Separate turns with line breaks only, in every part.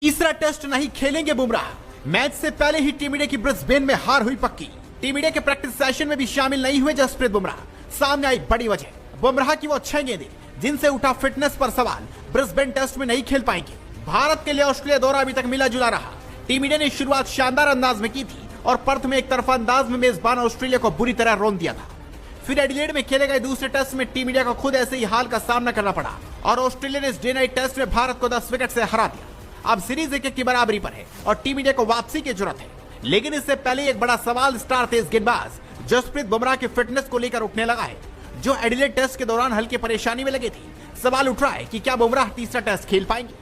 तीसरा टेस्ट नहीं खेलेंगे बुमराह। मैच से पहले ही टीम इंडिया की ब्रिस्बेन में हार हुई पक्की। टीम इंडिया के प्रैक्टिस सेशन में भी शामिल नहीं हुए जसप्रीत बुमराह। सामने आई बड़ी वजह, बुमराह की वो 6 गेंदें जिनसे उठा फिटनेस पर सवाल, ब्रिस्बेन टेस्ट में नहीं खेल पाएंगे। भारत के लिए ऑस्ट्रेलिया दौरा अभी तक मिला जुला रहा। टीम इंडिया ने शुरुआत शानदार अंदाज में की थी और पर्थ में एक तरफा अंदाज में मेजबान ऑस्ट्रेलिया को बुरी तरह रौंद दिया था। फिर एडिलेड में खेले गए दूसरे टेस्ट में टीम इंडिया को खुद ऐसे ही हाल का सामना करना पड़ा और ऑस्ट्रेलिया ने इस डे नाइट टेस्ट में भारत को 10 विकेट से हरा दिया। अब सीरीज 1-1 की बराबरी पर है और टीम इंडिया को वापसी की जरूरत है। लेकिन इससे पहले एक बड़ा सवाल स्टार तेज गेंदबाज जसप्रीत बुमराह की फिटनेस को लेकर उठने लगा है, जो एडिलेड टेस्ट के दौरान हल्की परेशानी में लगे थे। सवाल उठ रहा है कि क्या बुमराह तीसरा टेस्ट खेल पाएंगे।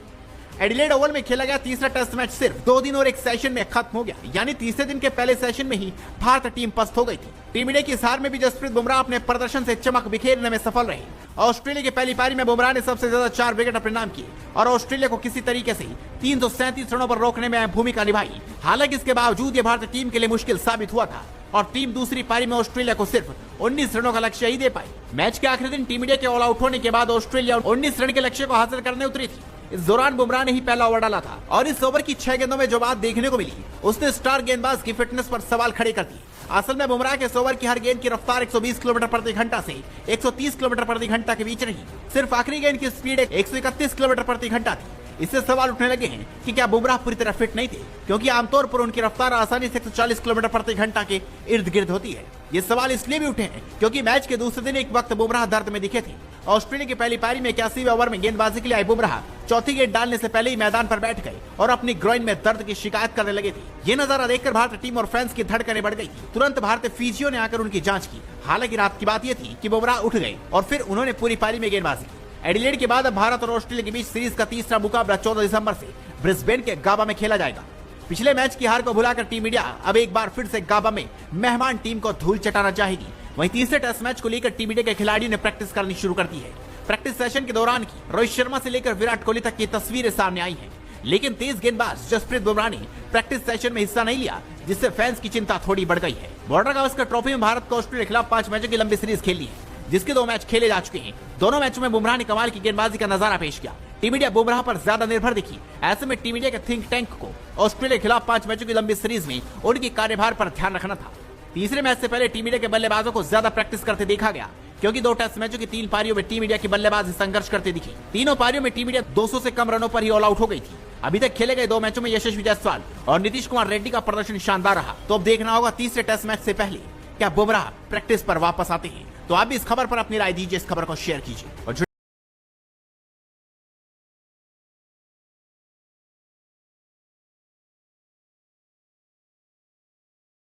एडिलेड ओवल में खेला गया तीसरा टेस्ट मैच सिर्फ 2 दिन और 1 सेशन में खत्म हो गया, यानी तीसरे दिन के पहले सेशन में ही भारत टीम पस्त हो गई थी। टीम इंडिया की इस हार में भी जसप्रीत बुमराह अपने प्रदर्शन से चमक बिखेरने में सफल रहे। ऑस्ट्रेलिया की पहली पारी में बुमराह ने सबसे ज्यादा 4 विकेट अपने नाम किए और ऑस्ट्रेलिया को किसी तरीके से 337 रनों पर रोकने में अहम भूमिका निभाई। हालांकि इसके बावजूद ये भारतीय टीम के लिए मुश्किल साबित हुआ था और टीम दूसरी पारी में ऑस्ट्रेलिया को सिर्फ 19 रनों का लक्ष्य ही दे पाई। मैच के आखिरी दिन टीम इंडिया के ऑल आउट होने के बाद ऑस्ट्रेलिया 19 रन के लक्ष्य को हासिल करने उतरी थी। इस दौरान बुमराह ने ही पहला ओवर डाला था और इस ओवर की 6 गेंदों में जो बात देखने को मिली, उसने स्टार गेंदबाज की फिटनेस पर सवाल खड़े कर दिए। असल में बुमराह के इस ओवर की हर गेंद की रफ्तार 120 किलोमीटर प्रति घंटा से 130 किलोमीटर प्रति घंटा के बीच रही। सिर्फ आखिरी गेंद की स्पीड 131 किलोमीटर प्रति घंटा थी। इससे सवाल उठने लगे हैं कि क्या बुमराह पूरी तरह फिट नहीं थे, क्योंकि आमतौर पर उनकी रफ्तार आसानी से 140 किलोमीटर प्रति घंटा के इर्द गिर्द होती है। ये सवाल इसलिए भी उठे हैं क्योंकि मैच के दूसरे दिन एक वक्त बुमराह दर्द में दिखे थे। ऑस्ट्रेलिया की पहली पारी में 81वें ओवर में गेंदबाजी के लिए आए बुमराह चौथी गेंद डालने से पहले ही मैदान पर बैठ गए और अपनी ग्रोइन में दर्द की शिकायत करने लगे थे। ये नजारा देखकर भारतीय टीम और फैंस की धड़कनें बढ़ गई। तुरंत भारतीय फिजियो ने आकर उनकी जांच की। हालांकि रात की बात यह थी कि बुमराह उठ गए और फिर उन्होंने पूरी पारी में गेंदबाजी की। एडिलेड के बाद अब भारत और ऑस्ट्रेलिया के बीच सीरीज का तीसरा मुकाबला 14 दिसंबर से ब्रिस्बेन के गाबा में खेला जाएगा। पिछले मैच की हार को भुलाकर टीम इंडिया अब एक बार फिर से गाबा में मेहमान टीम को धूल चटाना चाहेगी। वहीं तीसरे टेस्ट मैच को लेकर टीम इंडिया के खिलाड़ियों ने प्रैक्टिस करनी शुरू कर दी है। प्रैक्टिस सेशन के दौरान की रोहित शर्मा से लेकर विराट कोहली तक की तस्वीरें सामने आई हैं। लेकिन तेज गेंदबाज जसप्रीत बुमराह ने प्रैक्टिस सेशन में हिस्सा नहीं लिया, जिससे फैंस की चिंता थोड़ी बढ़ गई है। बॉर्डर गावस्कर ट्रॉफी में भारत को ऑस्ट्रेलिया के खिलाफ 5 मैचों की लंबी सीरीज खेली है, जिसके 2 मैच खेले जा चुके हैं। दोनों मैचों में बुमराह ने कमाल की गेंदबाजी का नजारा पेश किया। टीम इंडिया बुमराह पर ज्यादा निर्भर दिखी। ऐसे में टीम इंडिया के थिंक टैंक को ऑस्ट्रेलिया के खिलाफ 5 मैचों की लंबी सीरीज में उनकी कार्यभार पर ध्यान रखना था। तीसरे मैच से पहले टीम इंडिया के बल्लेबाजों को ज्यादा प्रैक्टिस करते देखा गया, क्योंकि 2 टेस्ट मैचों की 3 पारियों में टीम इंडिया की बल्लेबाज संघर्ष करते दिखे। तीनों पारियों में टीम इंडिया 200 से कम रनों पर ही ऑल आउट हो गई थी। अभी तक खेले गए 2 मैचों में यशस्वी जायसवाल और नीतीश कुमार रेड्डी का प्रदर्शन शानदार रहा। तो अब देखना होगा तीसरे टेस्ट मैच से पहले क्या बुमराह प्रैक्टिस पर वापस आते हैं। तो आप भी इस खबर पर अपनी राय दीजिए, इस खबर को शेयर कीजिए और